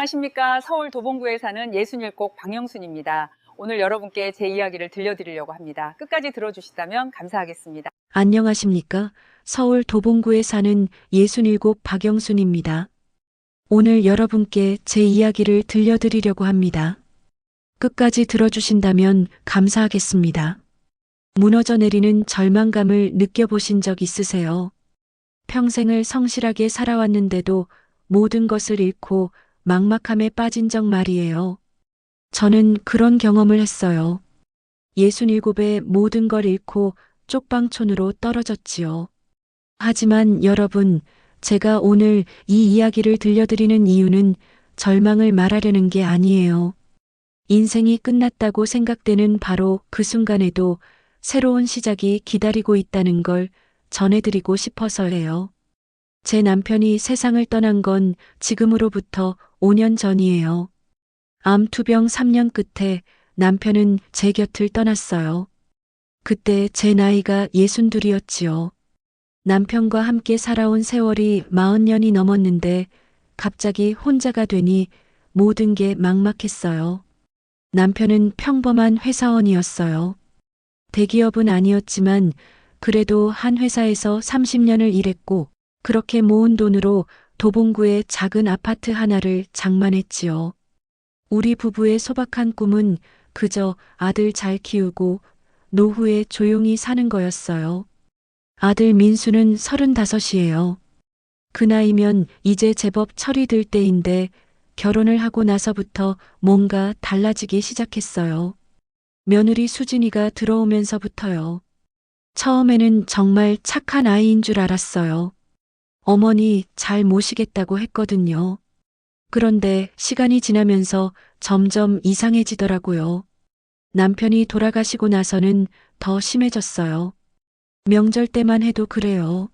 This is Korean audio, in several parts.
안녕하십니까. 서울 도봉구에 사는 67 방영순입니다. 오늘 여러분께 제 이야기를 들려드리려고 합니다. 끝까지 들어주시다면 감사하겠습니다. 안녕하십니까. 서울 도봉구에 사는 67 박영순입니다. 오늘 여러분께 제 이야기를 들려드리려고 합니다. 끝까지 들어주신다면 감사하겠습니다. 무너져 내리는 절망감을 느껴보신 적 있으세요? 평생을 성실하게 살아왔는데도 모든 것을 잃고 막막함에 빠진 적 말이에요. 저는 그런 경험을 했어요. 67의 모든 걸 잃고 쪽방촌으로 떨어졌지요. 하지만 여러분, 제가 오늘 이 이야기를 들려드리는 이유는 절망을 말하려는 게 아니에요. 인생이 끝났다고 생각되는 바로 그 순간에도 새로운 시작이 기다리고 있다는 걸 전해드리고 싶어서예요. 제 남편이 세상을 떠난 건 지금으로부터 5년 전이에요. 암 투병 3년 끝에 남편은 제 곁을 떠났어요. 그때 제 나이가 62이었지요. 남편과 함께 살아온 세월이 40년이 넘었는데 갑자기 혼자가 되니 모든 게 막막했어요. 남편은 평범한 회사원이었어요. 대기업은 아니었지만 그래도 한 회사에서 30년을 일했고 그렇게 모은 돈으로 도봉구의 작은 아파트 하나를 장만했지요. 우리 부부의 소박한 꿈은 그저 아들 잘 키우고 노후에 조용히 사는 거였어요. 아들 민수는 35이에요. 그 나이면 이제 제법 철이 들 때인데 결혼을 하고 나서부터 뭔가 달라지기 시작했어요. 며느리 수진이가 들어오면서부터요. 처음에는 정말 착한 아이인 줄 알았어요. 어머니 잘 모시겠다고 했거든요. 그런데 시간이 지나면서 점점 이상해지더라고요. 남편이 돌아가시고 나서는 더 심해졌어요. 명절 때만 해도 그래요.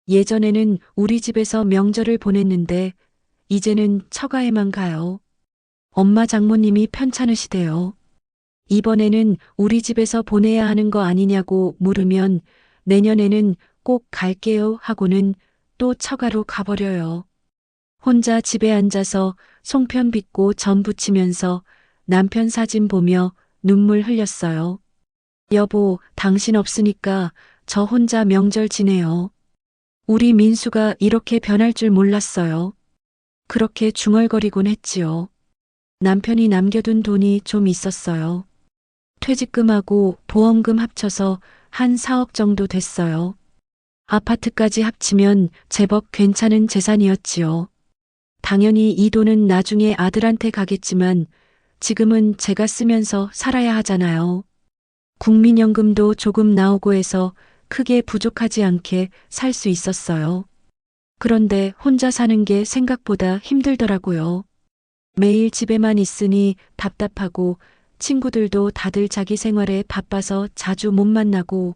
예전에는 우리 집에서 명절을 보냈는데 이제는 처가에만 가요. 엄마 장모님이 편찮으시대요. 이번에는 우리 집에서 보내야 하는 거 아니냐고 물으면 내년에는 꼭 갈게요 하고는 또 처가로 가버려요. 혼자 집에 앉아서 송편 빚고 전 부치면서 남편 사진 보며 눈물 흘렸어요. 여보, 당신 없으니까 저 혼자 명절 지내요. 우리 민수가 이렇게 변할 줄 몰랐어요. 그렇게 중얼거리곤 했지요. 남편이 남겨둔 돈이 좀 있었어요. 퇴직금하고 보험금 합쳐서 한 4억 정도 됐어요. 아파트까지 합치면 제법 괜찮은 재산이었지요. 당연히 이 돈은 나중에 아들한테 가겠지만 지금은 제가 쓰면서 살아야 하잖아요. 국민연금도 조금 나오고 해서 크게 부족하지 않게 살 수 있었어요. 그런데 혼자 사는 게 생각보다 힘들더라고요. 매일 집에만 있으니 답답하고 친구들도 다들 자기 생활에 바빠서 자주 못 만나고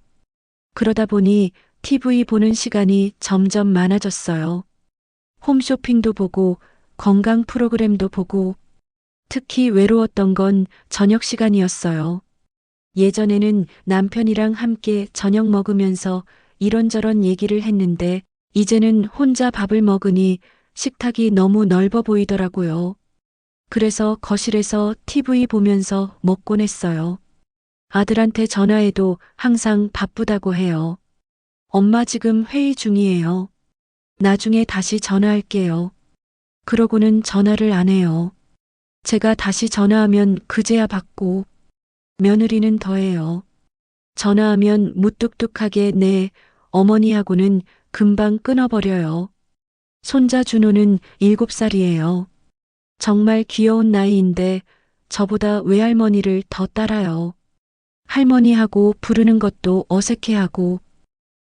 그러다 보니 TV 보는 시간이 점점 많아졌어요. 홈쇼핑도 보고 건강 프로그램도 보고 특히 외로웠던 건 저녁 시간이었어요. 예전에는 남편이랑 함께 저녁 먹으면서 이런저런 얘기를 했는데 이제는 혼자 밥을 먹으니 식탁이 너무 넓어 보이더라고요. 그래서 거실에서 TV 보면서 먹곤 했어요. 아들한테 전화해도 항상 바쁘다고 해요. 엄마 지금 회의 중이에요. 나중에 다시 전화할게요. 그러고는 전화를 안 해요. 제가 다시 전화하면 그제야 받고 며느리는 더해요. 전화하면 무뚝뚝하게 네, 어머니하고는 금방 끊어버려요. 손자 준호는 7살이에요. 정말 귀여운 나이인데 저보다 외할머니를 더 따라요. 할머니하고 부르는 것도 어색해하고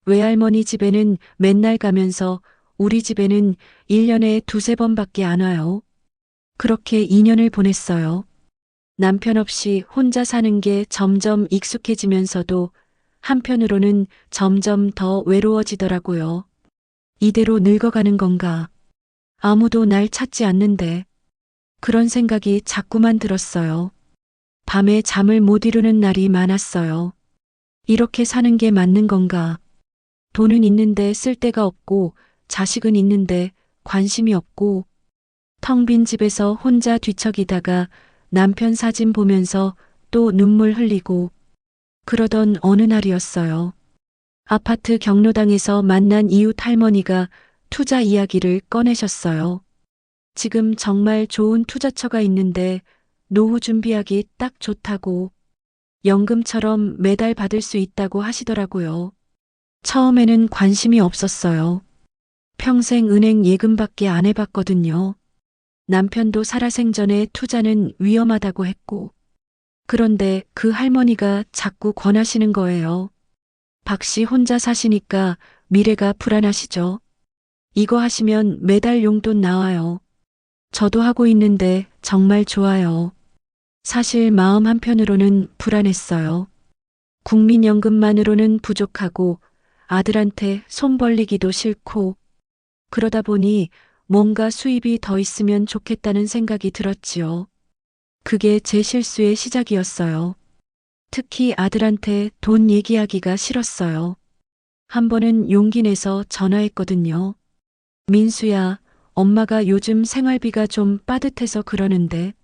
외할머니 집에는 맨날 가면서 우리 집에는 1년에 두세 번밖에 안 와요. 그렇게 2년을 보냈어요. 남편 없이 혼자 사는 게 점점 익숙해지면서도 한편으로는 점점 더 외로워지더라고요. 이대로 늙어가는 건가? 아무도 날 찾지 않는데. 그런 생각이 자꾸만 들었어요. 밤에 잠을 못 이루는 날이 많았어요. 이렇게 사는 게 맞는 건가? 돈은 있는데 쓸 데가 없고 자식은 있는데 관심이 없고 텅 빈 집에서 혼자 뒤척이다가 남편 사진 보면서 또 눈물 흘리고 그러던 어느 날이었어요. 아파트 경로당에서 만난 이웃 할머니가 투자 이야기를 꺼내셨어요. 지금 정말 좋은 투자처가 있는데 노후 준비하기 딱 좋다고 연금처럼 매달 받을 수 있다고 하시더라고요. 처음에는 관심이 없었어요. 평생 은행 예금밖에 안 해봤거든요. 남편도 살아생전에 투자는 위험하다고 했고. 그런데 그 할머니가 자꾸 권하시는 거예요. 박 씨 혼자 사시니까 미래가 불안하시죠? 이거 하시면 매달 용돈 나와요. 저도 하고 있는데 정말 좋아요. 사실 마음 한편으로는 불안했어요. 국민연금만으로는 부족하고 아들한테 손 벌리기도 싫고 그러다 보니 뭔가 수입이 더 있으면 좋겠다는 생각이 들었지요. 그게 제 실수의 시작이었어요. 특히 아들한테 돈 얘기하기가 싫었어요. 한 번은 용기 내서 전화했거든요. 민수야, 엄마가 요즘 생활비가 좀 빠듯해서 그러는데.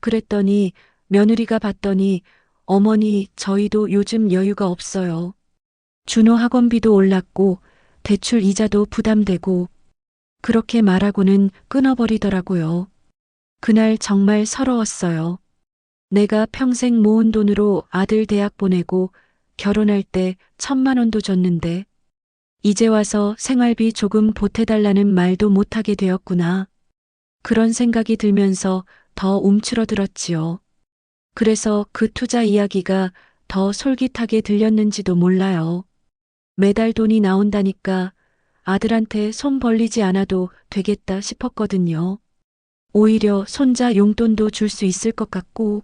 그랬더니 며느리가 봤더니 어머니 저희도 요즘 여유가 없어요. 준호 학원비도 올랐고 대출 이자도 부담되고 그렇게 말하고는 끊어버리더라고요. 그날 정말 서러웠어요. 내가 평생 모은 돈으로 아들 대학 보내고 결혼할 때 1,000만 원도 줬는데 이제 와서 생활비 조금 보태달라는 말도 못하게 되었구나. 그런 생각이 들면서 더 움츠러들었지요. 그래서 그 투자 이야기가 더 솔깃하게 들렸는지도 몰라요. 매달 돈이 나온다니까 아들한테 손 벌리지 않아도 되겠다 싶었거든요. 오히려 손자 용돈도 줄 수 있을 것 같고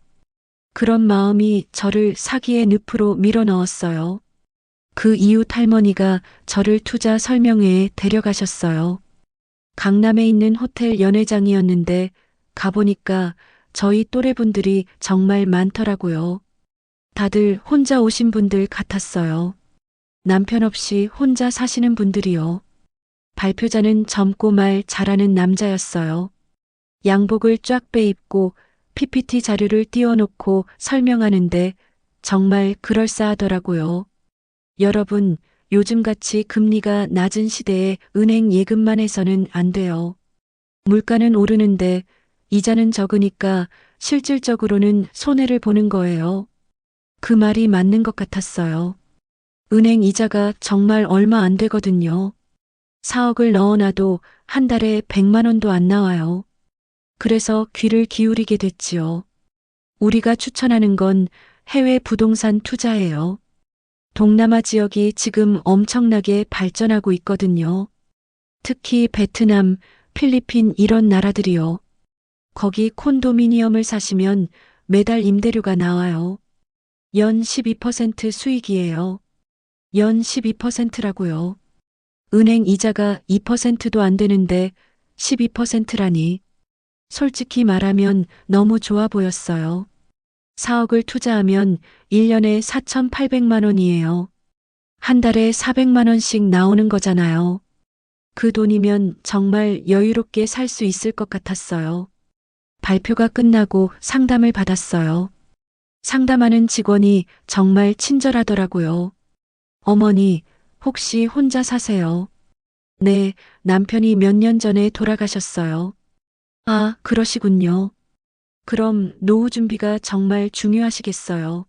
그런 마음이 저를 사기의 늪으로 밀어 넣었어요. 그 이웃 할머니가 저를 투자 설명회에 데려가셨어요. 강남에 있는 호텔 연회장이었는데 가보니까 저희 또래분들이 정말 많더라고요. 다들 혼자 오신 분들 같았어요. 남편 없이 혼자 사시는 분들이요. 발표자는 젊고 말 잘하는 남자였어요. 양복을 쫙 빼입고 PPT 자료를 띄워놓고 설명하는데 정말 그럴싸하더라고요. 여러분, 요즘같이 금리가 낮은 시대에 은행 예금만 해서는 안 돼요. 물가는 오르는데 이자는 적으니까 실질적으로는 손해를 보는 거예요. 그 말이 맞는 것 같았어요. 은행 이자가 정말 얼마 안 되거든요. 4억을 넣어놔도 한 달에 100만 원도 안 나와요. 그래서 귀를 기울이게 됐지요. 우리가 추천하는 건 해외 부동산 투자예요. 동남아 지역이 지금 엄청나게 발전하고 있거든요. 특히 베트남, 필리핀 이런 나라들이요. 거기 콘도미니엄을 사시면 매달 임대료가 나와요. 연 12% 수익이에요. 연 12%라고요. 은행 이자가 2%도 안 되는데 12%라니. 솔직히 말하면 너무 좋아 보였어요. 4억을 투자하면 1년에 4,800만 원이에요. 한 달에 400만 원씩 나오는 거잖아요. 그 돈이면 정말 여유롭게 살 수 있을 것 같았어요. 발표가 끝나고 상담을 받았어요. 상담하는 직원이 정말 친절하더라고요. 어머니, 혹시 혼자 사세요? 네, 남편이 몇 년 전에 돌아가셨어요. 아, 그러시군요. 그럼 노후 준비가 정말 중요하시겠어요.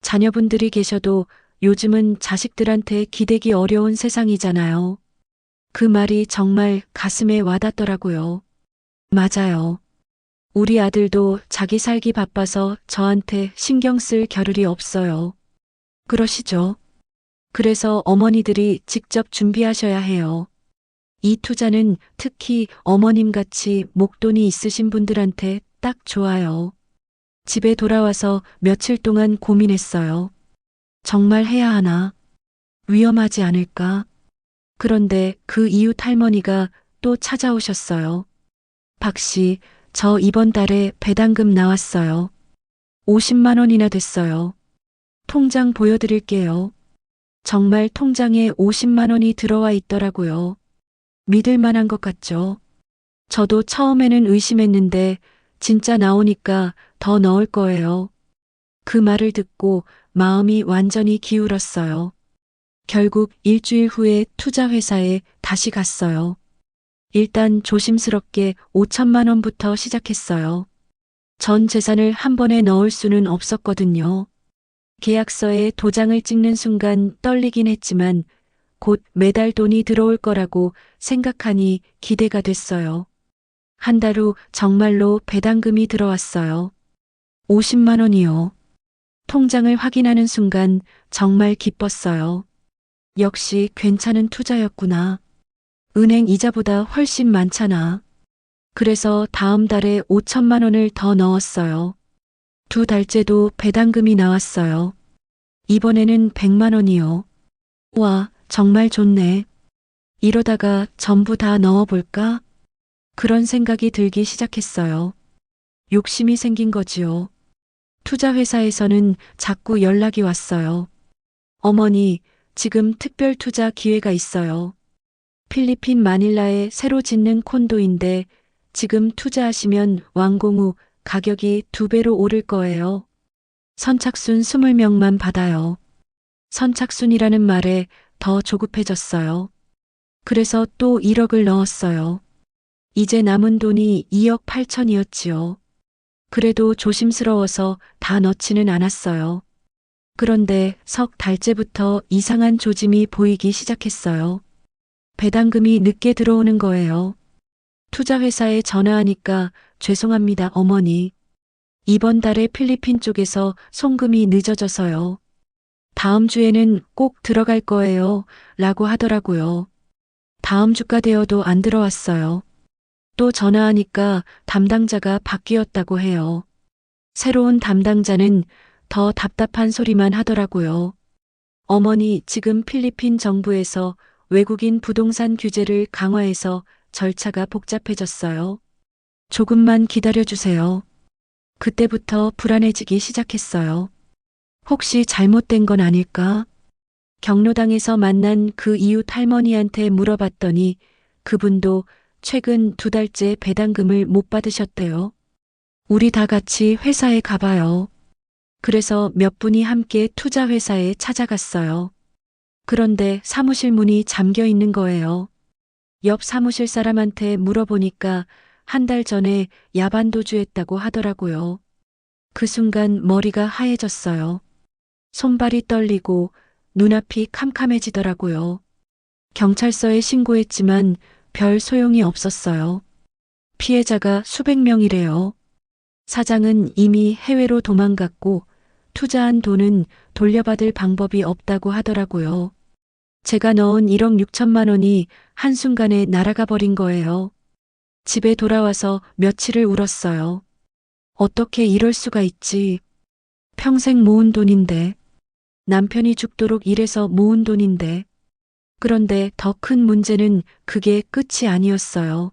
자녀분들이 계셔도 요즘은 자식들한테 기대기 어려운 세상이잖아요. 그 말이 정말 가슴에 와닿더라고요. 맞아요. 우리 아들도 자기 살기 바빠서 저한테 신경 쓸 겨를이 없어요. 그러시죠? 그래서 어머니들이 직접 준비하셔야 해요. 이 투자는 특히 어머님같이 목돈이 있으신 분들한테 딱 좋아요. 집에 돌아와서 며칠 동안 고민했어요. 정말 해야 하나? 위험하지 않을까? 그런데 그 이웃 할머니가 또 찾아오셨어요. 박 씨, 저 이번 달에 배당금 나왔어요. 50만 원이나 됐어요. 통장 보여드릴게요. 정말 통장에 50만 원이 들어와 있더라고요. 믿을 만한 것 같죠? 저도 처음에는 의심했는데 진짜 나오니까 더 넣을 거예요. 그 말을 듣고 마음이 완전히 기울었어요. 결국 일주일 후에 투자회사에 다시 갔어요. 일단 조심스럽게 5천만 원부터 시작했어요. 전 재산을 한 번에 넣을 수는 없었거든요. 계약서에 도장을 찍는 순간 떨리긴 했지만 곧 매달 돈이 들어올 거라고 생각하니 기대가 됐어요. 한 달 후 정말로 배당금이 들어왔어요. 50만 원이요. 통장을 확인하는 순간 정말 기뻤어요. 역시 괜찮은 투자였구나. 은행 이자보다 훨씬 많잖아. 그래서 다음 달에 5천만 원을 더 넣었어요. 두 달째도 배당금이 나왔어요. 이번에는 100만 원이요. 와, 정말 좋네. 이러다가 전부 다 넣어볼까? 그런 생각이 들기 시작했어요. 욕심이 생긴 거지요. 투자회사에서는 자꾸 연락이 왔어요. 어머니, 지금 특별 투자 기회가 있어요. 필리핀 마닐라에 새로 짓는 콘도인데 지금 투자하시면 완공 후 가격이 2배로 오를 거예요. 선착순 20명만 받아요. 선착순이라는 말에 더 조급해졌어요. 그래서 또 1억을 넣었어요. 이제 남은 돈이 2억 8천이었지요. 그래도 조심스러워서 다 넣지는 않았어요. 그런데 석 달째부터 이상한 조짐이 보이기 시작했어요. 배당금이 늦게 들어오는 거예요. 투자회사에 전화하니까 죄송합니다, 어머니. 이번 달에 필리핀 쪽에서 송금이 늦어져서요. 다음 주에는 꼭 들어갈 거예요. 라고 하더라고요. 다음 주가 되어도 안 들어왔어요. 또 전화하니까 담당자가 바뀌었다고 해요. 새로운 담당자는 더 답답한 소리만 하더라고요. 어머니, 지금 필리핀 정부에서 외국인 부동산 규제를 강화해서 절차가 복잡해졌어요. 조금만 기다려주세요. 그때부터 불안해지기 시작했어요. 혹시 잘못된 건 아닐까? 경로당에서 만난 그 이웃 할머니한테 물어봤더니 그분도 최근 2달째 배당금을 못 받으셨대요. 우리 다 같이 회사에 가봐요. 그래서 몇 분이 함께 투자회사에 찾아갔어요. 그런데 사무실 문이 잠겨 있는 거예요. 옆 사무실 사람한테 물어보니까 한 달 전에 야반도주했다고 하더라고요. 그 순간 머리가 하얘졌어요. 손발이 떨리고 눈앞이 캄캄해지더라고요. 경찰서에 신고했지만 별 소용이 없었어요. 피해자가 수백 명이래요. 사장은 이미 해외로 도망갔고 투자한 돈은 돌려받을 방법이 없다고 하더라고요. 제가 넣은 1억 6천만 원이 한순간에 날아가 버린 거예요. 집에 돌아와서 며칠을 울었어요. 어떻게 이럴 수가 있지? 평생 모은 돈인데. 남편이 죽도록 일해서 모은 돈인데. 그런데 더 큰 문제는 그게 끝이 아니었어요.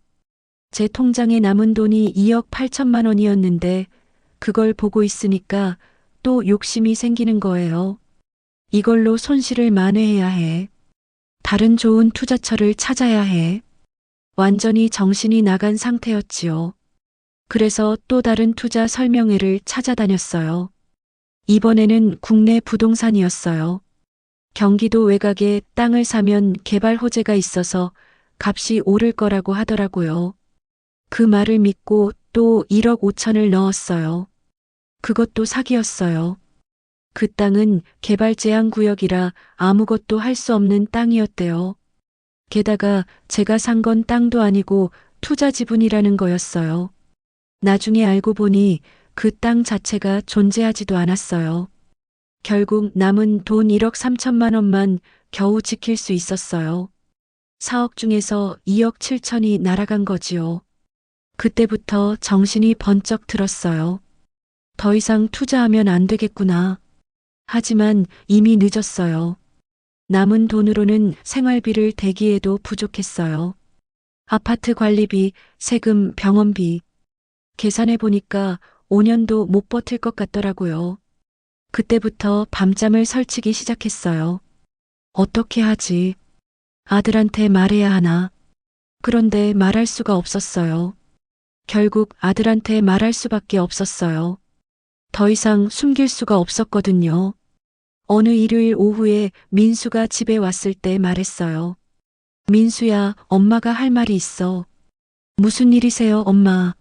제 통장에 남은 돈이 2억 8천만 원이었는데 그걸 보고 있으니까 또 욕심이 생기는 거예요. 이걸로 손실을 만회해야 해. 다른 좋은 투자처를 찾아야 해. 완전히 정신이 나간 상태였지요. 그래서 또 다른 투자 설명회를 찾아다녔어요. 이번에는 국내 부동산이었어요. 경기도 외곽에 땅을 사면 개발 호재가 있어서 값이 오를 거라고 하더라고요. 그 말을 믿고 또 1억 5천을 넣었어요. 그것도 사기였어요. 그 땅은 개발 제한 구역이라 아무것도 할 수 없는 땅이었대요. 게다가 제가 산 건 땅도 아니고 투자 지분이라는 거였어요. 나중에 알고 보니 그 땅 자체가 존재하지도 않았어요. 결국 남은 돈 1억 3천만 원만 겨우 지킬 수 있었어요. 4억 중에서 2억 7천이 날아간 거지요. 그때부터 정신이 번쩍 들었어요. 더 이상 투자하면 안 되겠구나. 하지만 이미 늦었어요. 남은 돈으로는 생활비를 대기해도 부족했어요. 아파트 관리비, 세금, 병원비. 계산해 보니까 5년도 못 버틸 것 같더라고요. 그때부터 밤잠을 설치기 시작했어요. 어떻게 하지? 아들한테 말해야 하나? 그런데 말할 수가 없었어요. 결국 아들한테 말할 수밖에 없었어요. 더 이상 숨길 수가 없었거든요. 어느 일요일 오후에 민수가 집에 왔을 때 말했어요. 민수야, 엄마가 할 말이 있어. 무슨 일이세요, 엄마?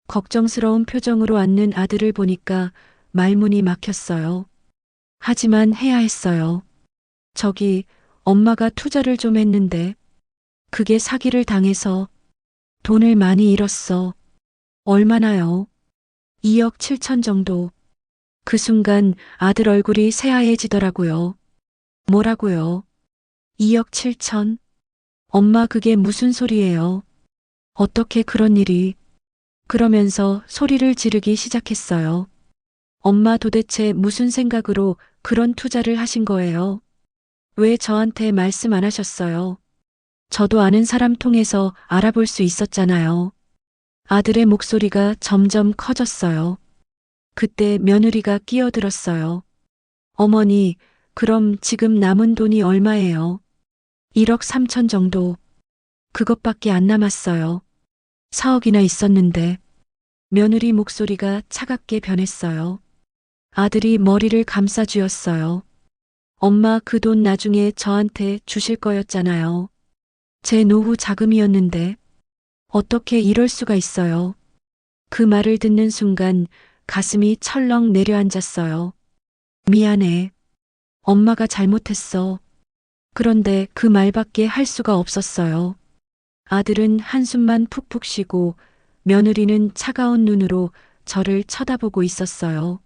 걱정스러운 표정으로 앉는 아들을 보니까 말문이 막혔어요. 하지만 해야 했어요. 저기, 엄마가 투자를 좀 했는데, 그게 사기를 당해서 돈을 많이 잃었어. 얼마나요? 2억 7천 정도. 그 순간 아들 얼굴이 새하얘지더라고요. 뭐라고요? 2억 7천? 엄마 그게 무슨 소리예요? 어떻게 그런 일이? 그러면서 소리를 지르기 시작했어요. 엄마 도대체 무슨 생각으로 그런 투자를 하신 거예요? 왜 저한테 말씀 안 하셨어요? 저도 아는 사람 통해서 알아볼 수 있었잖아요. 아들의 목소리가 점점 커졌어요. 그때 며느리가 끼어들었어요. 어머니, 그럼 지금 남은 돈이 얼마예요? 1억 3천 정도. 그것밖에 안 남았어요. 4억이나 있었는데. 며느리 목소리가 차갑게 변했어요. 아들이 머리를 감싸쥐었어요. 엄마 그 돈 나중에 저한테 주실 거였잖아요. 제 노후 자금이었는데. 어떻게 이럴 수가 있어요. 그 말을 듣는 순간 가슴이 철렁 내려앉았어요. 미안해. 엄마가 잘못했어. 그런데 그 말밖에 할 수가 없었어요. 아들은 한숨만 푹푹 쉬고 며느리는 차가운 눈으로 저를 쳐다보고 있었어요.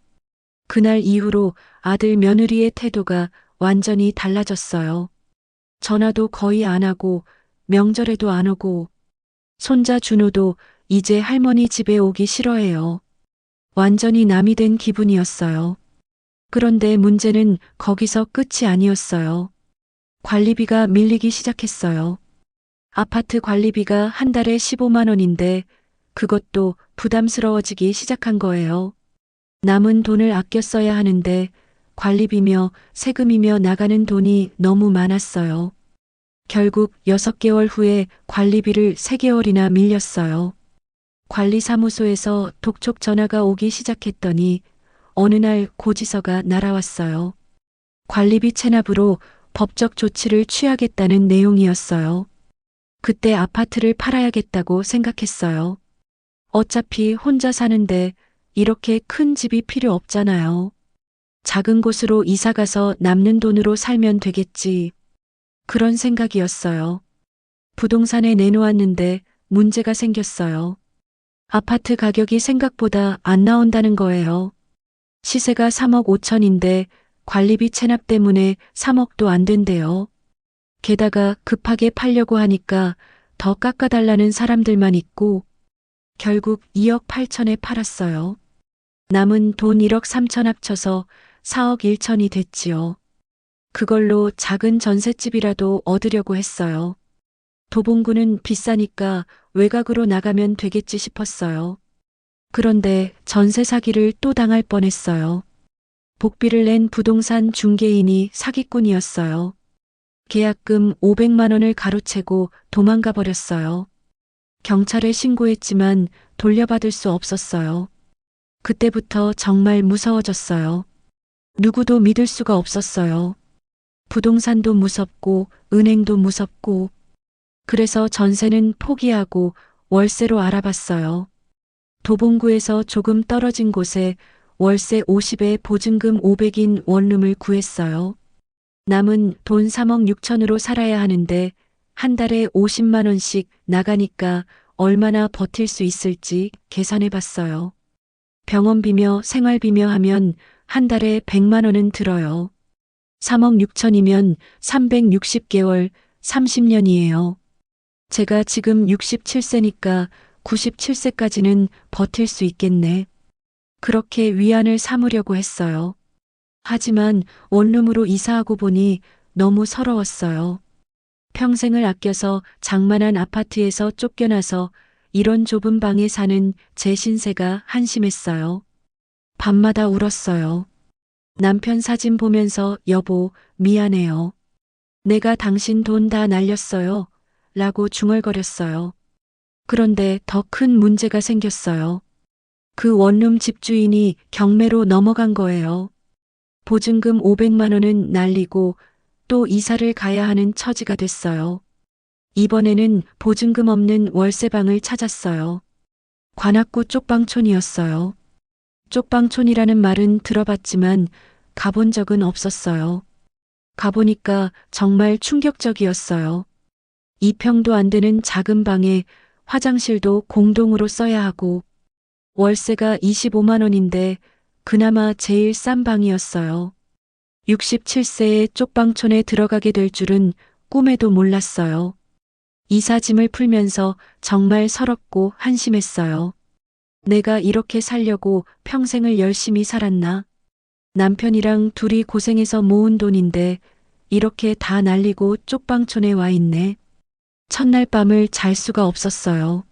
그날 이후로 아들 며느리의 태도가 완전히 달라졌어요. 전화도 거의 안 하고 명절에도 안 오고 손자 준호도 이제 할머니 집에 오기 싫어해요. 완전히 남이 된 기분이었어요. 그런데 문제는 거기서 끝이 아니었어요. 관리비가 밀리기 시작했어요. 아파트 관리비가 한 달에 15만 원인데 그것도 부담스러워지기 시작한 거예요. 남은 돈을 아껴 써야 하는데 관리비며 세금이며 나가는 돈이 너무 많았어요. 결국 6개월 후에 관리비를 3개월이나 밀렸어요. 관리사무소에서 독촉 전화가 오기 시작했더니 어느 날 고지서가 날아왔어요. 관리비 체납으로 법적 조치를 취하겠다는 내용이었어요. 그때 아파트를 팔아야겠다고 생각했어요. 어차피 혼자 사는데 이렇게 큰 집이 필요 없잖아요. 작은 곳으로 이사 가서 남는 돈으로 살면 되겠지. 그런 생각이었어요. 부동산에 내놓았는데 문제가 생겼어요. 아파트 가격이 생각보다 안 나온다는 거예요. 시세가 3억 5천인데 관리비 체납 때문에 3억도 안 된대요. 게다가 급하게 팔려고 하니까 더 깎아달라는 사람들만 있고 결국 2억 8천에 팔았어요. 남은 돈 1억 3천 합쳐서 4억 1천이 됐지요. 그걸로 작은 전셋집이라도 얻으려고 했어요. 도봉구는 비싸니까 외곽으로 나가면 되겠지 싶었어요. 그런데 전세 사기를 또 당할 뻔했어요. 복비를 낸 부동산 중개인이 사기꾼이었어요. 계약금 500만 원을 가로채고 도망가 버렸어요. 경찰에 신고했지만 돌려받을 수 없었어요. 그때부터 정말 무서워졌어요. 누구도 믿을 수가 없었어요. 부동산도 무섭고 은행도 무섭고 그래서 전세는 포기하고 월세로 알아봤어요. 도봉구에서 조금 떨어진 곳에 월세 50에 보증금 500인 원룸을 구했어요. 남은 돈 3억 6천으로 살아야 하는데 한 달에 50만 원씩 나가니까 얼마나 버틸 수 있을지 계산해 봤어요. 병원비며 생활비며 하면 한 달에 100만 원은 들어요. 3억 6천이면 360개월 30년이에요. 제가 지금 67세니까 97세까지는 버틸 수 있겠네. 그렇게 위안을 삼으려고 했어요. 하지만 원룸으로 이사하고 보니 너무 서러웠어요. 평생을 아껴서 장만한 아파트에서 쫓겨나서 이런 좁은 방에 사는 제 신세가 한심했어요. 밤마다 울었어요. 남편 사진 보면서 여보, 미안해요. 내가 당신 돈 다 날렸어요. 라고 중얼거렸어요. 그런데 더 큰 문제가 생겼어요. 그 원룸 집주인이 경매로 넘어간 거예요. 보증금 500만 원은 날리고 또 이사를 가야 하는 처지가 됐어요. 이번에는 보증금 없는 월세방을 찾았어요. 관악구 쪽방촌이었어요. 쪽방촌이라는 말은 들어봤지만 가본 적은 없었어요. 가보니까 정말 충격적이었어요. 2평도 안 되는 작은 방에 화장실도 공동으로 써야 하고 월세가 25만 원인데 그나마 제일 싼 방이었어요. 67세의 쪽방촌에 들어가게 될 줄은 꿈에도 몰랐어요. 이사짐을 풀면서 정말 서럽고 한심했어요. 내가 이렇게 살려고 평생을 열심히 살았나? 남편이랑 둘이 고생해서 모은 돈인데 이렇게 다 날리고 쪽방촌에 와 있네. 첫날 밤을 잘 수가 없었어요.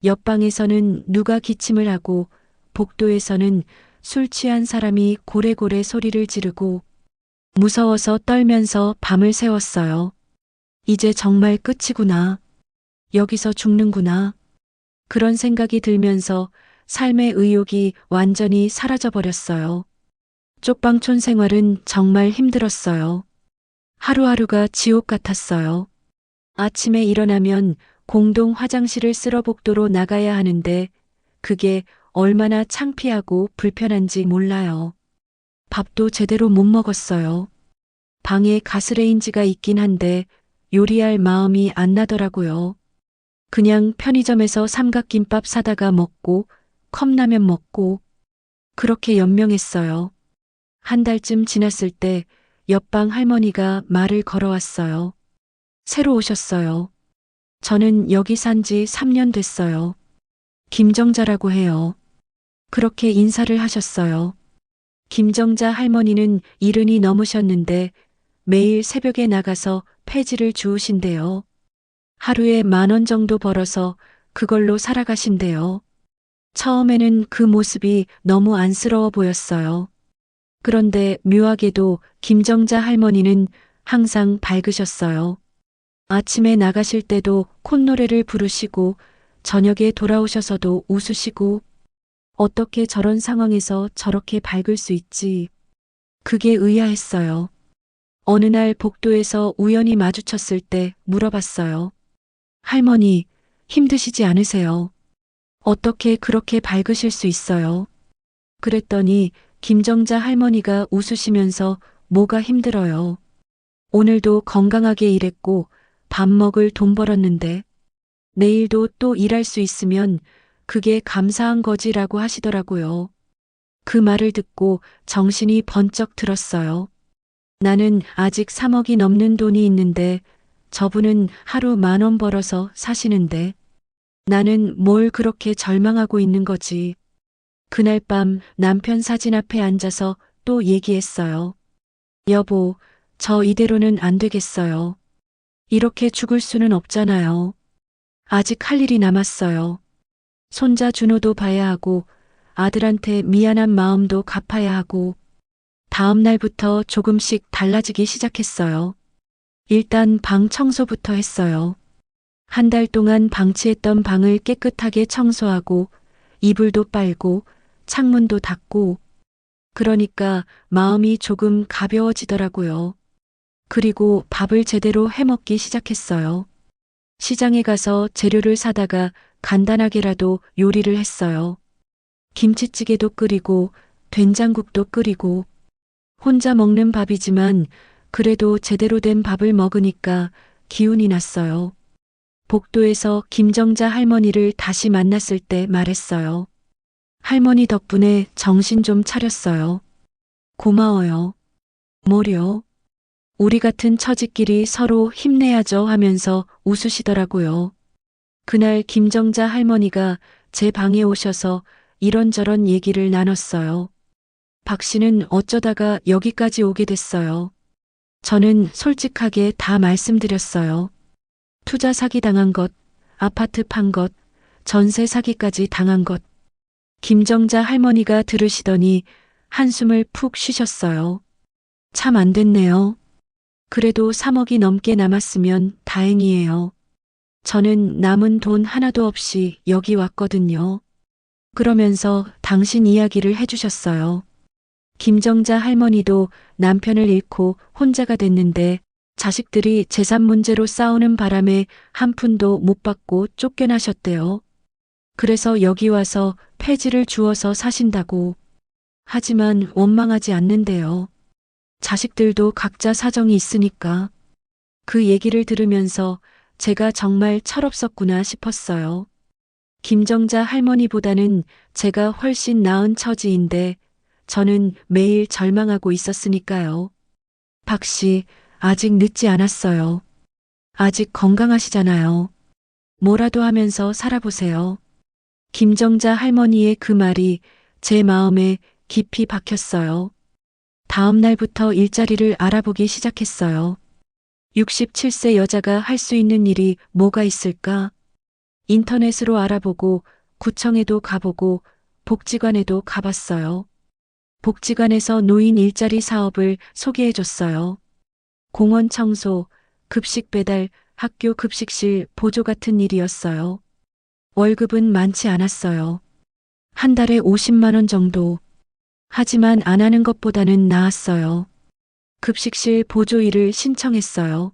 옆방에서는 누가 기침을 하고 복도에서는 술 취한 사람이 고래고래 소리를 지르고 무서워서 떨면서 밤을 새웠어요. 이제 정말 끝이구나. 여기서 죽는구나. 그런 생각이 들면서 삶의 의욕이 완전히 사라져버렸어요. 쪽방촌 생활은 정말 힘들었어요. 하루하루가 지옥 같았어요. 아침에 일어나면 공동 화장실을 쓸어 복도로 나가야 하는데 그게 얼마나 창피하고 불편한지 몰라요. 밥도 제대로 못 먹었어요. 방에 가스레인지가 있긴 한데 요리할 마음이 안 나더라고요. 그냥 편의점에서 삼각김밥 사다가 먹고 컵라면 먹고 그렇게 연명했어요. 한 달쯤 지났을 때 옆방 할머니가 말을 걸어왔어요. 새로 오셨어요. 저는 여기 산지 3년 됐어요. 김정자라고 해요. 그렇게 인사를 하셨어요. 김정자 할머니는 70이 넘으셨는데 매일 새벽에 나가서 폐지를 주우신대요. 하루에 10,000원 정도 벌어서 그걸로 살아가신대요. 처음에는 그 모습이 너무 안쓰러워 보였어요. 그런데 묘하게도 김정자 할머니는 항상 밝으셨어요. 아침에 나가실 때도 콧노래를 부르시고 저녁에 돌아오셔서도 웃으시고 어떻게 저런 상황에서 저렇게 밝을 수 있지? 그게 의아했어요. 어느 날 복도에서 우연히 마주쳤을 때 물어봤어요. 할머니, 힘드시지 않으세요? 어떻게 그렇게 밝으실 수 있어요? 그랬더니 김정자 할머니가 웃으시면서 뭐가 힘들어요. 오늘도 건강하게 일했고 밥 먹을 돈 벌었는데 내일도 또 일할 수 있으면 그게 감사한 거지라고 하시더라고요. 그 말을 듣고 정신이 번쩍 들었어요. 나는 아직 3억이 넘는 돈이 있는데 저분은 하루 10,000원 벌어서 사시는데 나는 뭘 그렇게 절망하고 있는 거지. 그날 밤 남편 사진 앞에 앉아서 또 얘기했어요. 여보, 저 이대로는 안 되겠어요. 이렇게 죽을 수는 없잖아요. 아직 할 일이 남았어요. 손자 준호도 봐야 하고 아들한테 미안한 마음도 갚아야 하고 다음 날부터 조금씩 달라지기 시작했어요. 일단 방 청소부터 했어요. 한 달 동안 방치했던 방을 깨끗하게 청소하고 이불도 빨고 창문도 닫고 그러니까 마음이 조금 가벼워지더라고요. 그리고 밥을 제대로 해먹기 시작했어요. 시장에 가서 재료를 사다가 간단하게라도 요리를 했어요. 김치찌개도 끓이고 된장국도 끓이고 혼자 먹는 밥이지만 그래도 제대로 된 밥을 먹으니까 기운이 났어요. 복도에서 김정자 할머니를 다시 만났을 때 말했어요. 할머니 덕분에 정신 좀 차렸어요. 고마워요. 뭐려? 우리 같은 처지끼리 서로 힘내야죠 하면서 웃으시더라고요. 그날 김정자 할머니가 제 방에 오셔서 이런저런 얘기를 나눴어요. 박 씨는 어쩌다가 여기까지 오게 됐어요. 저는 솔직하게 다 말씀드렸어요. 투자 사기 당한 것, 아파트 판 것, 전세 사기까지 당한 것. 김정자 할머니가 들으시더니 한숨을 푹 쉬셨어요. 참 안 됐네요. 그래도 3억이 넘게 남았으면 다행이에요. 저는 남은 돈 하나도 없이 여기 왔거든요. 그러면서 당신 이야기를 해주셨어요. 김정자 할머니도 남편을 잃고 혼자가 됐는데 자식들이 재산 문제로 싸우는 바람에 한 푼도 못 받고 쫓겨나셨대요. 그래서 여기 와서 폐지를 주어서 사신다고. 하지만 원망하지 않는데요. 자식들도 각자 사정이 있으니까. 그 얘기를 들으면서 제가 정말 철없었구나 싶었어요. 김정자 할머니보다는 제가 훨씬 나은 처지인데 저는 매일 절망하고 있었으니까요. 박 씨, 아직 늦지 않았어요. 아직 건강하시잖아요. 뭐라도 하면서 살아보세요. 김정자 할머니의 그 말이 제 마음에 깊이 박혔어요. 다음 날부터 일자리를 알아보기 시작했어요. 67세 여자가 할 수 있는 일이 뭐가 있을까? 인터넷으로 알아보고 구청에도 가보고 복지관에도 가봤어요. 복지관에서 노인 일자리 사업을 소개해줬어요. 공원 청소, 급식 배달, 학교 급식실 보조 같은 일이었어요. 월급은 많지 않았어요. 한 달에 50만 원 정도. 하지만 안 하는 것보다는 나았어요. 급식실 보조 일을 신청했어요.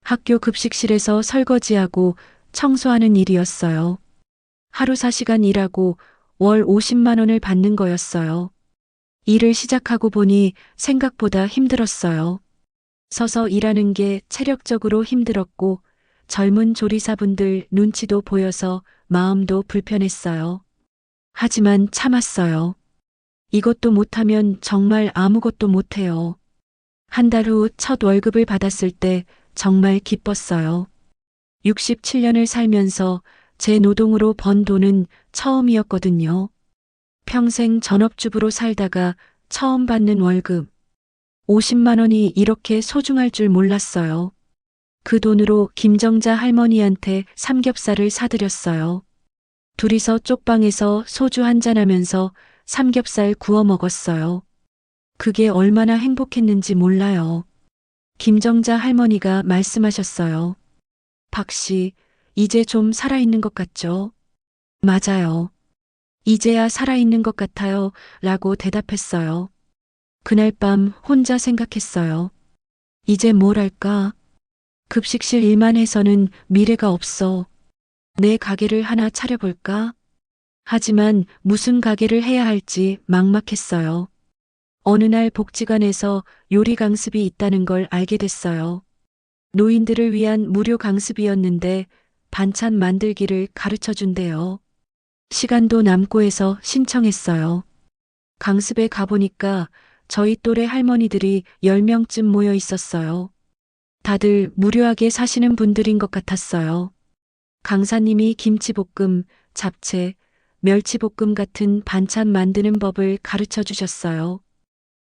학교 급식실에서 설거지하고 청소하는 일이었어요. 하루 4시간 일하고 월 50만 원을 받는 거였어요. 일을 시작하고 보니 생각보다 힘들었어요. 서서 일하는 게 체력적으로 힘들었고 젊은 조리사분들 눈치도 보여서 마음도 불편했어요. 하지만 참았어요. 이것도 못하면 정말 아무것도 못해요. 한 달 후 첫 월급을 받았을 때 정말 기뻤어요. 67년을 살면서 제 노동으로 번 돈은 처음이었거든요. 평생 전업주부로 살다가 처음 받는 월급. 50만 원이 이렇게 소중할 줄 몰랐어요. 그 돈으로 김정자 할머니한테 삼겹살을 사드렸어요. 둘이서 쪽방에서 소주 한잔하면서 삼겹살 구워 먹었어요. 그게 얼마나 행복했는지 몰라요. 김정자 할머니가 말씀하셨어요. 박 씨, 이제 좀 살아있는 것 같죠? 맞아요. 이제야 살아있는 것 같아요. 라고 대답했어요. 그날 밤 혼자 생각했어요. 이제 뭘 할까? 급식실 일만 해서는 미래가 없어. 내 가게를 하나 차려볼까? 하지만 무슨 가게를 해야 할지 막막했어요. 어느 날 복지관에서 요리 강습이 있다는 걸 알게 됐어요. 노인들을 위한 무료 강습이었는데 반찬 만들기를 가르쳐 준대요. 시간도 남고 해서 신청했어요. 강습에 가보니까 저희 또래 할머니들이 10명쯤 모여 있었어요. 다들 무료하게 사시는 분들인 것 같았어요. 강사님이 김치볶음, 잡채, 멸치볶음 같은 반찬 만드는 법을 가르쳐 주셨어요.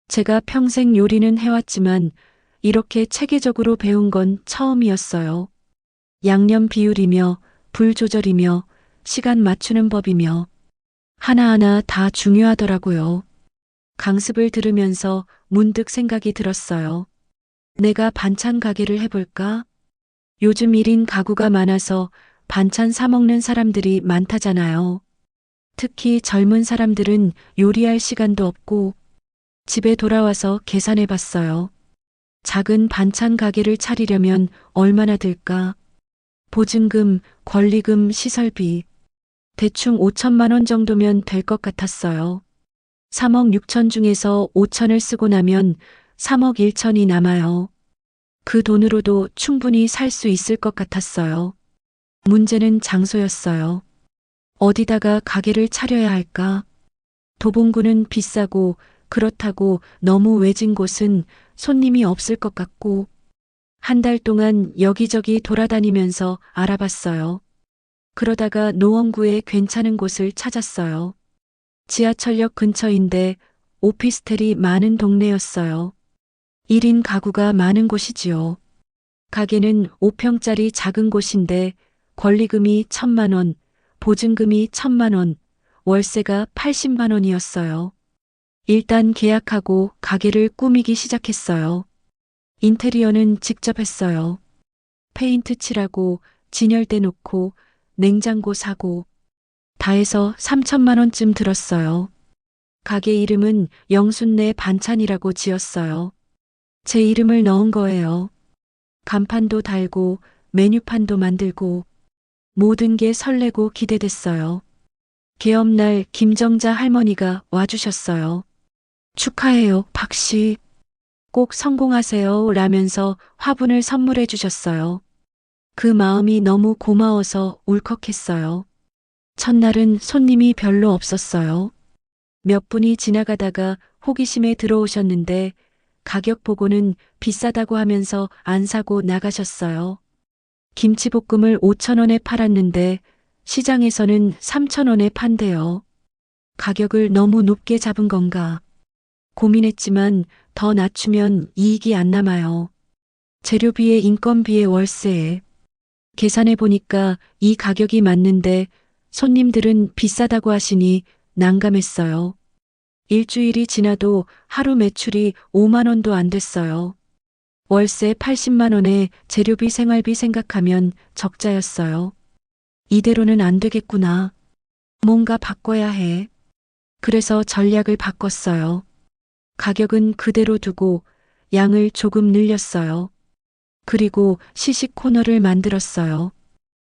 제가 평생 요리는 해왔지만 이렇게 체계적으로 배운 건 처음이었어요. 양념 비율이며 불 조절이며 시간 맞추는 법이며 하나하나 다 중요하더라고요. 강습을 들으면서 문득 생각이 들었어요. 내가 반찬 가게를 해볼까? 요즘 1인 가구가 많아서 반찬 사 먹는 사람들이 많다잖아요. 특히 젊은 사람들은 요리할 시간도 없고 집에 돌아와서 계산해 봤어요. 작은 반찬 가게를 차리려면 얼마나 들까? 보증금, 권리금, 시설비. 대충 5천만 원 정도면 될 것 같았어요. 3억 6천 중에서 5천을 쓰고 나면 3억 1천이 남아요. 그 돈으로도 충분히 살 수 있을 것 같았어요. 문제는 장소였어요. 어디다가 가게를 차려야 할까? 도봉구는 비싸고 그렇다고 너무 외진 곳은 손님이 없을 것 같고 한 달 동안 여기저기 돌아다니면서 알아봤어요. 그러다가 노원구에 괜찮은 곳을 찾았어요. 지하철역 근처인데 오피스텔이 많은 동네였어요. 1인 가구가 많은 곳이지요. 가게는 5평짜리 작은 곳인데 권리금이 1,000만 원, 보증금이 1,000만 원, 월세가 80만 원이었어요. 일단 계약하고 가게를 꾸미기 시작했어요. 인테리어는 직접 했어요. 페인트 칠하고 진열대 놓고 냉장고 사고 다 해서 3천만 원쯤 들었어요. 가게 이름은 영순네 반찬이라고 지었어요. 제 이름을 넣은 거예요. 간판도 달고 메뉴판도 만들고 모든 게 설레고 기대됐어요. 개업날 김정자 할머니가 와주셨어요. 축하해요, 박씨. 꼭 성공하세요 라면서 화분을 선물해 주셨어요. 그 마음이 너무 고마워서 울컥했어요. 첫날은 손님이 별로 없었어요. 몇 분이 지나가다가 호기심에 들어오셨는데 가격 보고는 비싸다고 하면서 안 사고 나가셨어요. 김치볶음을 5천 원에 팔았는데 시장에서는 3천 원에 판대요. 가격을 너무 높게 잡은 건가? 고민했지만 더 낮추면 이익이 안 남아요. 재료비에 인건비에 월세에. 계산해 보니까 이 가격이 맞는데 손님들은 비싸다고 하시니 난감했어요. 일주일이 지나도 하루 매출이 5만 원도 안 됐어요. 월세 80만 원에 재료비 생활비 생각하면 적자였어요. 이대로는 안 되겠구나. 뭔가 바꿔야 해. 그래서 전략을 바꿨어요. 가격은 그대로 두고 양을 조금 늘렸어요. 그리고 시식 코너를 만들었어요.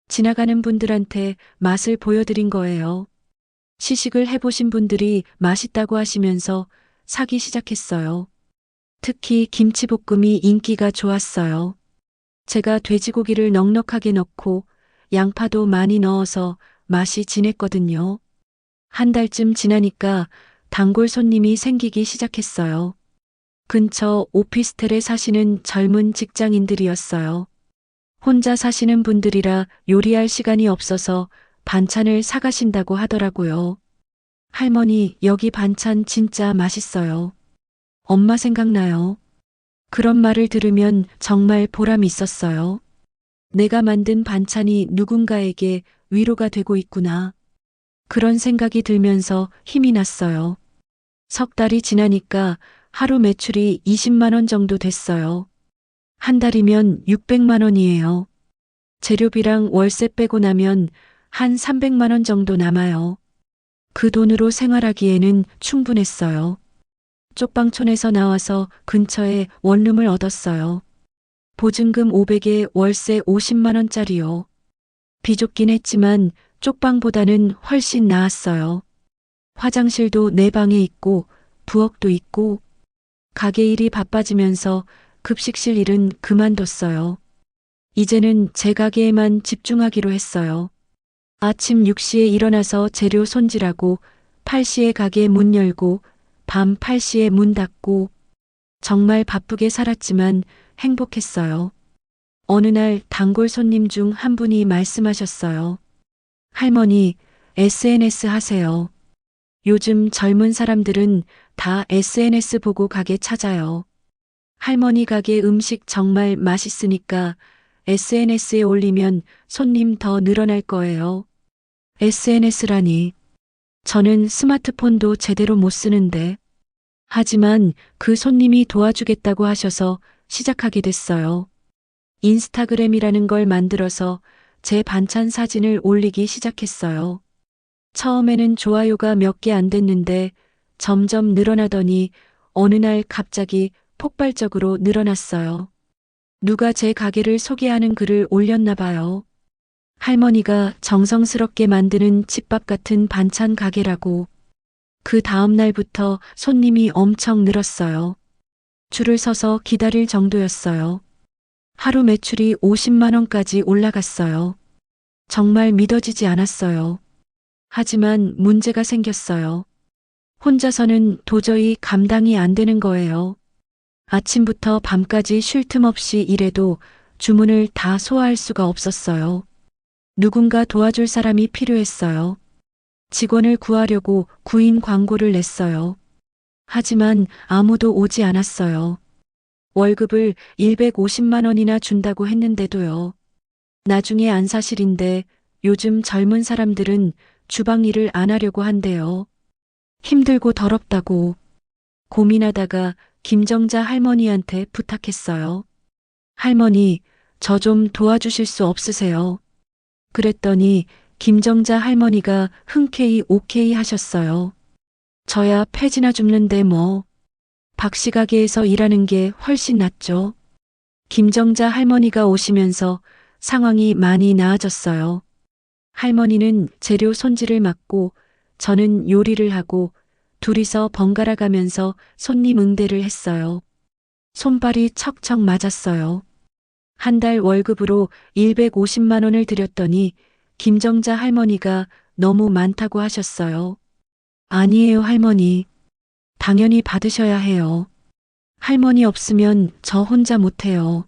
지나가는 분들한테 맛을 보여드린 거예요. 시식을 해보신 분들이 맛있다고 하시면서 사기 시작했어요. 특히 김치볶음이 인기가 좋았어요. 제가 돼지고기를 넉넉하게 넣고 양파도 많이 넣어서 맛이 진했거든요. 한 달쯤 지나니까 단골 손님이 생기기 시작했어요. 근처 오피스텔에 사시는 젊은 직장인들이었어요. 혼자 사시는 분들이라 요리할 시간이 없어서 반찬을 사가신다고 하더라고요. 할머니, 여기 반찬 진짜 맛있어요. 엄마 생각나요. 그런 말을 들으면 정말 보람이 있었어요. 내가 만든 반찬이 누군가에게 위로가 되고 있구나. 그런 생각이 들면서 힘이 났어요. 석 달이 지나니까 하루 매출이 20만 원 정도 됐어요. 한 달이면 600만 원이에요. 재료비랑 월세 빼고 나면 한 300만 원 정도 남아요. 그 돈으로 생활하기에는 충분했어요. 쪽방촌에서 나와서 근처에 원룸을 얻었어요. 보증금 500에 월세 50만 원짜리요. 비좁긴 했지만 쪽방보다는 훨씬 나았어요. 화장실도 내 방에 있고 부엌도 있고 가게 일이 바빠지면서 급식실 일은 그만뒀어요. 이제는 제 가게에만 집중하기로 했어요. 아침 6시에 일어나서 재료 손질하고 8시에 가게 문 열고 밤 8시에 문 닫고 정말 바쁘게 살았지만 행복했어요. 어느 날 단골 손님 중 한 분이 말씀하셨어요. 할머니, SNS 하세요. 요즘 젊은 사람들은 다 SNS 보고 가게 찾아요. 할머니 가게 음식 정말 맛있으니까 SNS에 올리면 손님 더 늘어날 거예요. SNS라니. 저는 스마트폰도 제대로 못 쓰는데. 하지만 그 손님이 도와주겠다고 하셔서 시작하게 됐어요. 인스타그램이라는 걸 만들어서 제 반찬 사진을 올리기 시작했어요. 처음에는 좋아요가 몇 개 안 됐는데 점점 늘어나더니 어느 날 갑자기 폭발적으로 늘어났어요. 누가 제 가게를 소개하는 글을 올렸나 봐요. 할머니가 정성스럽게 만드는 집밥 같은 반찬 가게라고. 그 다음 날부터 손님이 엄청 늘었어요. 줄을 서서 기다릴 정도였어요. 하루 매출이 50만 원까지 올라갔어요. 정말 믿어지지 않았어요. 하지만 문제가 생겼어요. 혼자서는 도저히 감당이 안 되는 거예요. 아침부터 밤까지 쉴 틈 없이 일해도 주문을 다 소화할 수가 없었어요. 누군가 도와줄 사람이 필요했어요. 직원을 구하려고 구인 광고를 냈어요. 하지만 아무도 오지 않았어요. 월급을 150만 원이나 준다고 했는데도요. 나중에 안 사실인데 요즘 젊은 사람들은 주방 일을 안 하려고 한대요. 힘들고 더럽다고. 고민하다가 김정자 할머니한테 부탁했어요. 할머니, 저 좀 도와주실 수 없으세요? 그랬더니 김정자 할머니가 흔쾌히 오케이 하셨어요. 저야 폐지나 줍는데 뭐. 박씨 가게에서 일하는 게 훨씬 낫죠. 김정자 할머니가 오시면서 상황이 많이 나아졌어요. 할머니는 재료 손질을 맡고 저는 요리를 하고 둘이서 번갈아 가면서 손님 응대를 했어요. 손발이 척척 맞았어요. 한 달 월급으로 150만 원을 드렸더니 김정자 할머니가 너무 많다고 하셨어요. 아니에요, 할머니. 당연히 받으셔야 해요. 할머니 없으면 저 혼자 못해요.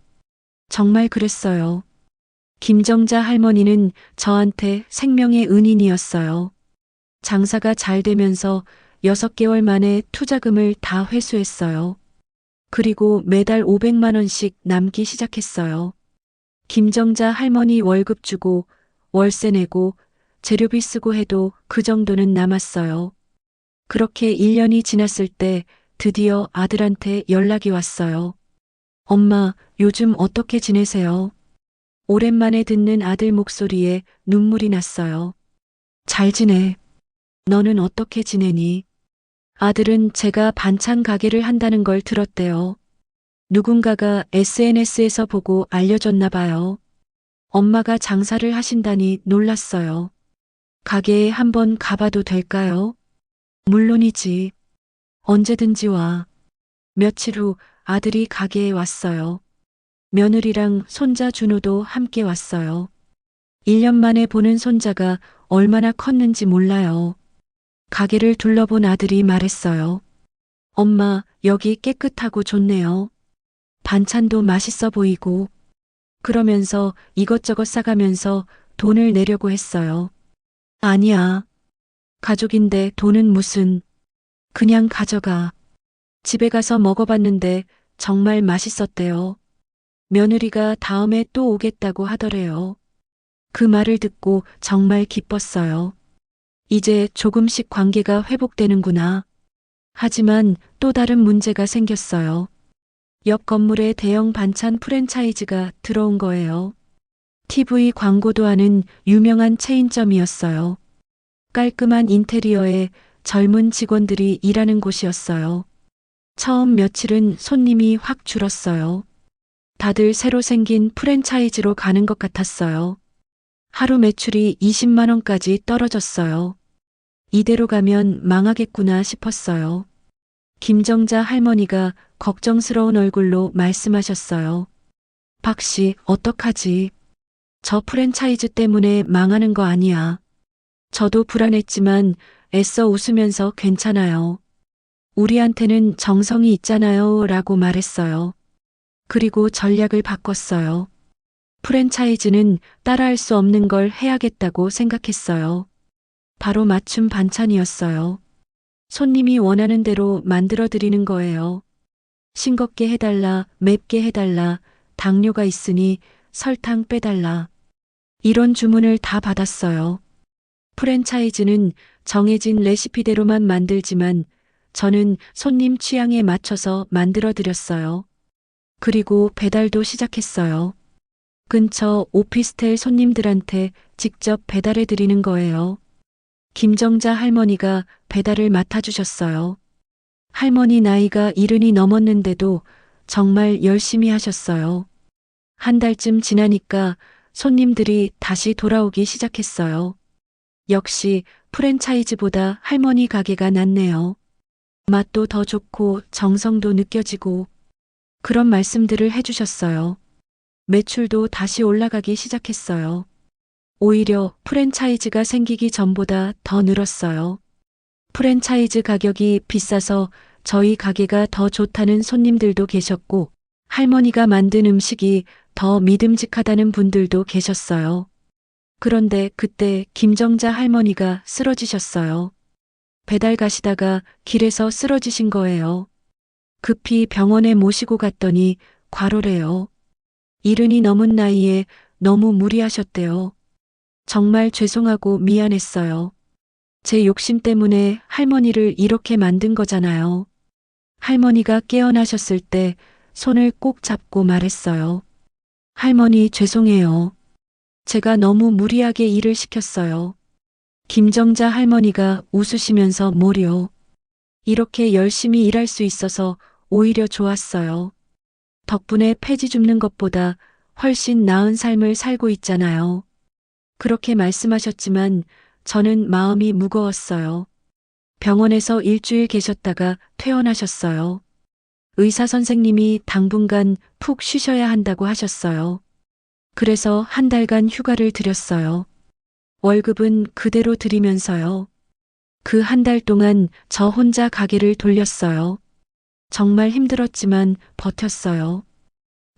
정말 그랬어요. 김정자 할머니는 저한테 생명의 은인이었어요. 장사가 잘 되면서 6개월 만에 투자금을 다 회수했어요. 그리고 매달 500만 원씩 남기 시작했어요. 김정자 할머니 월급 주고 월세 내고 재료비 쓰고 해도 그 정도는 남았어요. 그렇게 1년이 지났을 때 드디어 아들한테 연락이 왔어요. 엄마, 요즘 어떻게 지내세요? 오랜만에 듣는 아들 목소리에 눈물이 났어요. 잘 지내. 너는 어떻게 지내니? 아들은 제가 반찬 가게를 한다는 걸 들었대요. 누군가가 SNS에서 보고 알려줬나 봐요. 엄마가 장사를 하신다니 놀랐어요. 가게에 한번 가봐도 될까요? 물론이지. 언제든지 와. 며칠 후 아들이 가게에 왔어요. 며느리랑 손자 준호도 함께 왔어요. 1년 만에 보는 손자가 얼마나 컸는지 몰라요. 가게를 둘러본 아들이 말했어요. 엄마, 여기 깨끗하고 좋네요. 반찬도 맛있어 보이고. 그러면서 이것저것 싸가면서 돈을 내려고 했어요. 아니야. 가족인데 돈은 무슨. 그냥 가져가. 집에 가서 먹어봤는데 정말 맛있었대요. 며느리가 다음에 또 오겠다고 하더래요. 그 말을 듣고 정말 기뻤어요. 이제 조금씩 관계가 회복되는구나. 하지만 또 다른 문제가 생겼어요. 옆 건물에 대형 반찬 프랜차이즈가 들어온 거예요. TV 광고도 하는 유명한 체인점이었어요. 깔끔한 인테리어에 젊은 직원들이 일하는 곳이었어요. 처음 며칠은 손님이 확 줄었어요. 다들 새로 생긴 프랜차이즈로 가는 것 같았어요. 하루 매출이 20만 원까지 떨어졌어요. 이대로 가면 망하겠구나 싶었어요. 김정자 할머니가 걱정스러운 얼굴로 말씀하셨어요. 박 씨, 어떡하지? 저 프랜차이즈 때문에 망하는 거 아니야. 저도 불안했지만 애써 웃으면서 괜찮아요. 우리한테는 정성이 있잖아요. 라고 말했어요. 그리고 전략을 바꿨어요. 프랜차이즈는 따라할 수 없는 걸 해야겠다고 생각했어요. 바로 맞춤 반찬이었어요. 손님이 원하는 대로 만들어 드리는 거예요. 싱겁게 해달라, 맵게 해달라, 당뇨가 있으니 설탕 빼달라. 이런 주문을 다 받았어요. 프랜차이즈는 정해진 레시피대로만 만들지만 저는 손님 취향에 맞춰서 만들어 드렸어요. 그리고 배달도 시작했어요. 근처 오피스텔 손님들한테 직접 배달해 드리는 거예요. 김정자 할머니가 배달을 맡아주셨어요. 할머니 나이가 70이 넘었는데도 정말 열심히 하셨어요. 한 달쯤 지나니까 손님들이 다시 돌아오기 시작했어요. 역시 프랜차이즈보다 할머니 가게가 낫네요. 맛도 더 좋고 정성도 느껴지고 그런 말씀들을 해주셨어요. 매출도 다시 올라가기 시작했어요. 오히려 프랜차이즈가 생기기 전보다 더 늘었어요. 프랜차이즈 가격이 비싸서 저희 가게가 더 좋다는 손님들도 계셨고 할머니가 만든 음식이 더 믿음직하다는 분들도 계셨어요. 그런데 그때 김정자 할머니가 쓰러지셨어요. 배달 가시다가 길에서 쓰러지신 거예요. 급히 병원에 모시고 갔더니 과로래요. 70이 넘은 나이에 너무 무리하셨대요. 정말 죄송하고 미안했어요. 제 욕심 때문에 할머니를 이렇게 만든 거잖아요. 할머니가 깨어나셨을 때 손을 꼭 잡고 말했어요. 할머니 죄송해요. 제가 너무 무리하게 일을 시켰어요. 김정자 할머니가 웃으시면서 뭐려. 이렇게 열심히 일할 수 있어서 오히려 좋았어요. 덕분에 폐지 줍는 것보다 훨씬 나은 삶을 살고 있잖아요. 그렇게 말씀하셨지만 저는 마음이 무거웠어요. 병원에서 일주일 계셨다가 퇴원하셨어요. 의사 선생님이 당분간 푹 쉬셔야 한다고 하셨어요. 그래서 한 달간 휴가를 드렸어요. 월급은 그대로 드리면서요. 그 한 달 동안 저 혼자 가게를 돌렸어요. 정말 힘들었지만 버텼어요.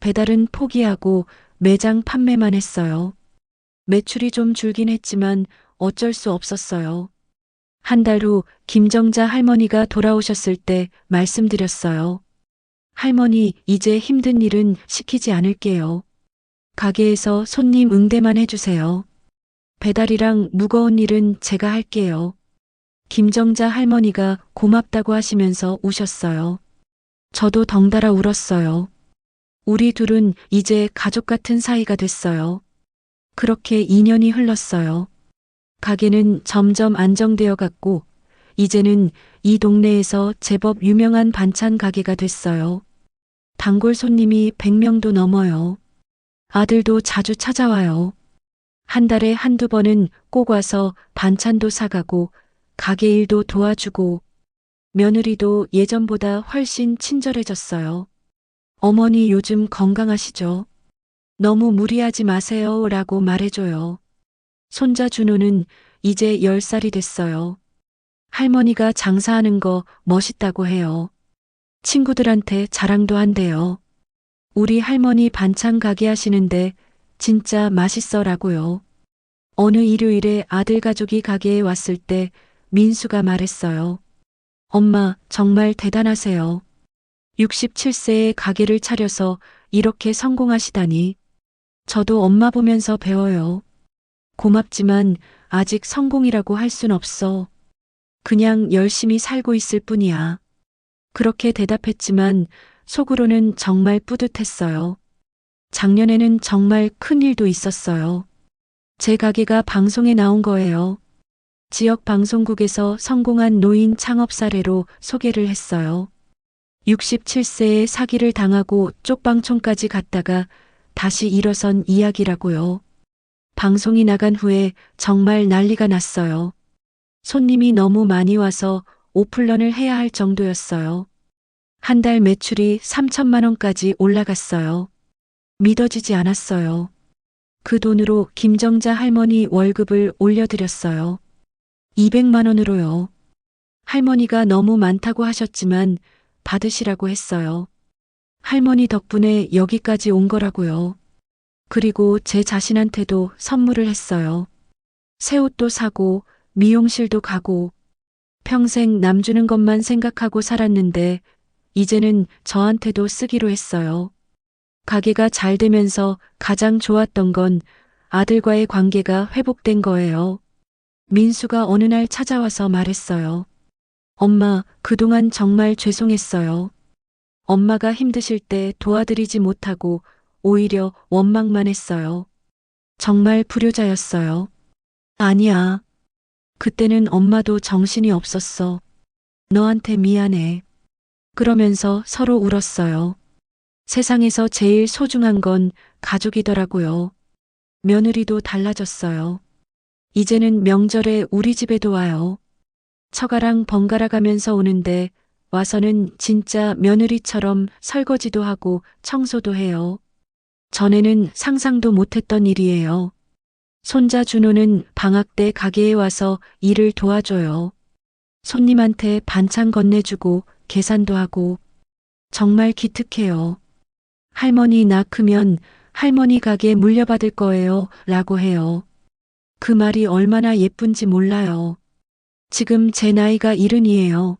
배달은 포기하고 매장 판매만 했어요. 매출이 좀 줄긴 했지만 어쩔 수 없었어요. 한 달 후 김정자 할머니가 돌아오셨을 때 말씀드렸어요. 할머니, 이제 힘든 일은 시키지 않을게요. 가게에서 손님 응대만 해주세요. 배달이랑 무거운 일은 제가 할게요. 김정자 할머니가 고맙다고 하시면서 우셨어요. 저도 덩달아 울었어요. 우리 둘은 이제 가족 같은 사이가 됐어요. 그렇게 2년이 흘렀어요. 가게는 점점 안정되어 갔고, 이제는 이 동네에서 제법 유명한 반찬 가게가 됐어요. 단골 손님이 100명도 넘어요. 아들도 자주 찾아와요. 한 달에 한두 번은 꼭 와서 반찬도 사가고, 가게 일도 도와주고, 며느리도 예전보다 훨씬 친절해졌어요. 어머니 요즘 건강하시죠? 너무 무리하지 마세요 라고 말해줘요. 손자 준호는 이제 10살이 됐어요. 할머니가 장사하는 거 멋있다고 해요. 친구들한테 자랑도 한대요. 우리 할머니 반찬 가게 하시는데 진짜 맛있어라고요. 어느 일요일에 아들 가족이 가게에 왔을 때 민수가 말했어요. 엄마, 정말 대단하세요. 67세에 가게를 차려서 이렇게 성공하시다니. 저도 엄마 보면서 배워요. 고맙지만 아직 성공이라고 할 순 없어. 그냥 열심히 살고 있을 뿐이야. 그렇게 대답했지만 속으로는 정말 뿌듯했어요. 작년에는 정말 큰 일도 있었어요. 제 가게가 방송에 나온 거예요. 지역 방송국에서 성공한 노인 창업 사례로 소개를 했어요. 67세에 사기를 당하고 쪽방촌까지 갔다가 다시 일어선 이야기라고요. 방송이 나간 후에 정말 난리가 났어요. 손님이 너무 많이 와서 오픈런을 해야 할 정도였어요. 한 달 매출이 3천만 원까지 올라갔어요. 믿어지지 않았어요. 그 돈으로 김정자 할머니 월급을 올려드렸어요. 200만 원으로요. 할머니가 너무 많다고 하셨지만 받으시라고 했어요. 할머니 덕분에 여기까지 온 거라고요. 그리고 제 자신한테도 선물을 했어요. 새 옷도 사고 미용실도 가고 평생 남 주는 것만 생각하고 살았는데 이제는 저한테도 쓰기로 했어요. 가게가 잘 되면서 가장 좋았던 건 아들과의 관계가 회복된 거예요. 민수가 어느 날 찾아와서 말했어요. 엄마, 그동안 정말 죄송했어요. 엄마가 힘드실 때 도와드리지 못하고 오히려 원망만 했어요. 정말 불효자였어요. 아니야. 그때는 엄마도 정신이 없었어. 너한테 미안해. 그러면서 서로 울었어요. 세상에서 제일 소중한 건 가족이더라고요. 며느리도 달라졌어요. 이제는 명절에 우리 집에도 와요. 처가랑 번갈아 가면서 오는데 와서는 진짜 며느리처럼 설거지도 하고 청소도 해요. 전에는 상상도 못했던 일이에요. 손자 준호는 방학 때 가게에 와서 일을 도와줘요. 손님한테 반찬 건네주고 계산도 하고 정말 기특해요. 할머니 나 크면 할머니 가게 물려받을 거예요 라고 해요. 그 말이 얼마나 예쁜지 몰라요. 지금 제 나이가 70이에요.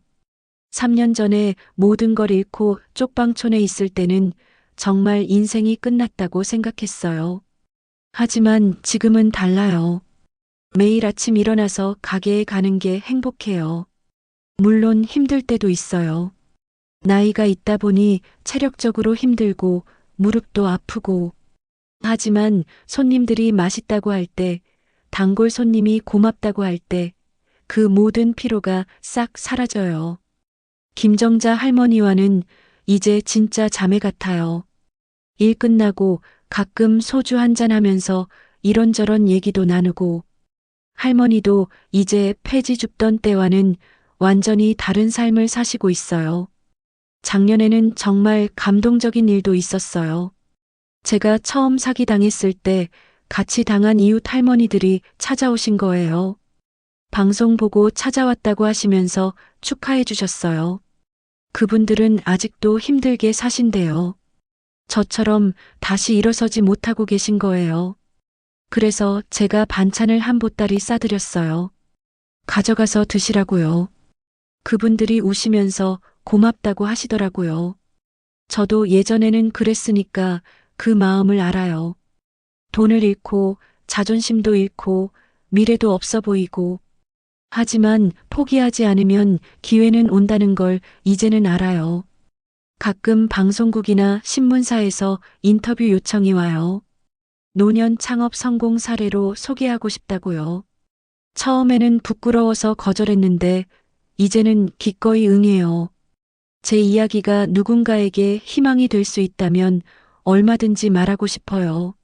3년 전에 모든 걸 잃고 쪽방촌에 있을 때는 정말 인생이 끝났다고 생각했어요. 하지만 지금은 달라요. 매일 아침 일어나서 가게에 가는 게 행복해요. 물론 힘들 때도 있어요. 나이가 있다 보니 체력적으로 힘들고 무릎도 아프고 하지만 손님들이 맛있다고 할 때, 단골 손님이 고맙다고 할 때, 그 모든 피로가 싹 사라져요. 김정자 할머니와는 이제 진짜 자매 같아요. 일 끝나고 가끔 소주 한잔 하면서 이런저런 얘기도 나누고, 할머니도 이제 폐지 줍던 때와는 완전히 다른 삶을 사시고 있어요. 작년에는 정말 감동적인 일도 있었어요. 제가 처음 사기당했을 때 같이 당한 이웃 할머니들이 찾아오신 거예요. 방송 보고 찾아왔다고 하시면서 축하해 주셨어요. 그분들은 아직도 힘들게 사신대요. 저처럼 다시 일어서지 못하고 계신 거예요. 그래서 제가 반찬을 한 보따리 싸드렸어요. 가져가서 드시라고요. 그분들이 우시면서 고맙다고 하시더라고요. 저도 예전에는 그랬으니까 그 마음을 알아요. 돈을 잃고 자존심도 잃고 미래도 없어 보이고, 하지만 포기하지 않으면 기회는 온다는 걸 이제는 알아요. 가끔 방송국이나 신문사에서 인터뷰 요청이 와요. 노년 창업 성공 사례로 소개하고 싶다고요. 처음에는 부끄러워서 거절했는데 이제는 기꺼이 응해요. 제 이야기가 누군가에게 희망이 될 수 있다면 얼마든지 말하고 싶어요.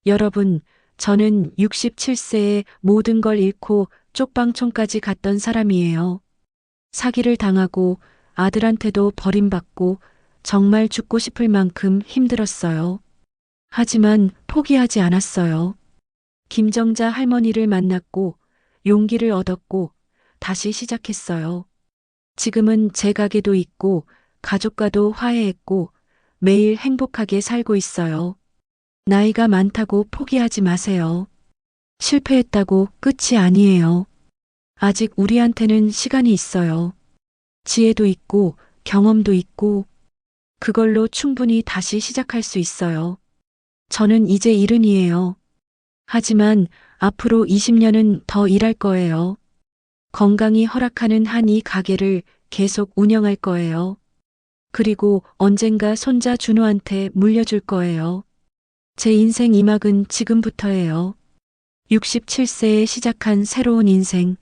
여러분, 저는 67세에 모든 걸 잃고 쪽방촌까지 갔던 사람이에요. 사기를 당하고 아들한테도 버림받고 정말 죽고 싶을 만큼 힘들었어요. 하지만 포기하지 않았어요. 김정자 할머니를 만났고 용기를 얻었고 다시 시작했어요. 지금은 제 가게도 있고 가족과도 화해했고 매일 행복하게 살고 있어요. 나이가 많다고 포기하지 마세요. 실패했다고 끝이 아니에요. 아직 우리한테는 시간이 있어요. 지혜도 있고 경험도 있고 그걸로 충분히 다시 시작할 수 있어요. 저는 이제 70이에요. 하지만 앞으로 20년은 더 일할 거예요. 건강이 허락하는 한 이 가게를 계속 운영할 거예요. 그리고 언젠가 손자 준호한테 물려줄 거예요. 제 인생 이막은 지금부터예요. 67세에 시작한 새로운 인생.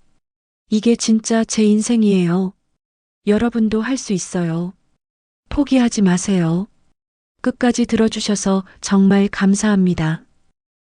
이게 진짜 제 인생이에요. 여러분도 할 수 있어요. 포기하지 마세요. 끝까지 들어주셔서 정말 감사합니다.